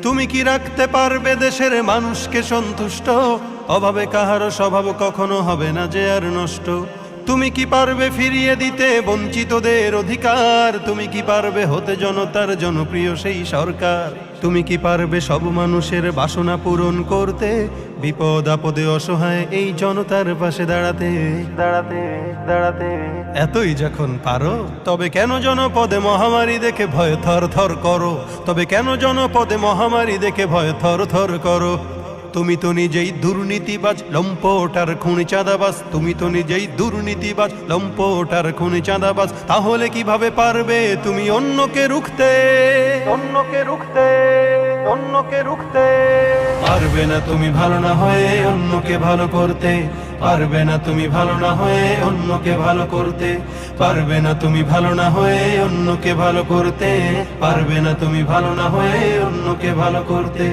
তুমি কি রাখতে পারবে দেশের মানুষকে সন্তুষ্ট? অভাবে কাহারো স্বভাব কখনো হবে না যে আর নষ্ট। তুমি কি পারবে ফিরিয়ে দিতে বঞ্চিতদের অধিকার? তুমি কি পারবে হতে জনতার জনপ্রিয় সেই সরকার? তুমি কি পারবে সব মানুষের বাসনা পূরণ করতে, বিপদ আপদে অসহায় এই জনতার পাশে দাঁড়াতে দাঁড়াতে দাঁড়াতে? এতই যখন পারো, তবে কেন জনপদে মহামারী দেখে ভয় থর থর করো? তবে কেন জনপদে মহামারী দেখে ভয় থর থর করো? তুমি তো নিজেই দুর্নীতিবাজ, লম্পট আর খুনি চাঁদাবাজ। তুমি তো নিজেই দুর্নীতিবাজ, লম্পট আর খুনি চাঁদাবাজ। তাহলে কিভাবে পারবে তুমি অন্যকে রুখতে? অন্যকে রুখতে, অন্যকে রুখতে পারবে না তুমি ভালো না হয়ে অন্যকে ভালো করতে। পারবে না তুমি ভালো না হয়ে অন্যকে ভালো করতে। পারবে না তুমি ভালো না হয়ে অন্যকে ভালো করতে। পারবে না তুমি ভালো না হয়ে অন্যকে ভালো করতে।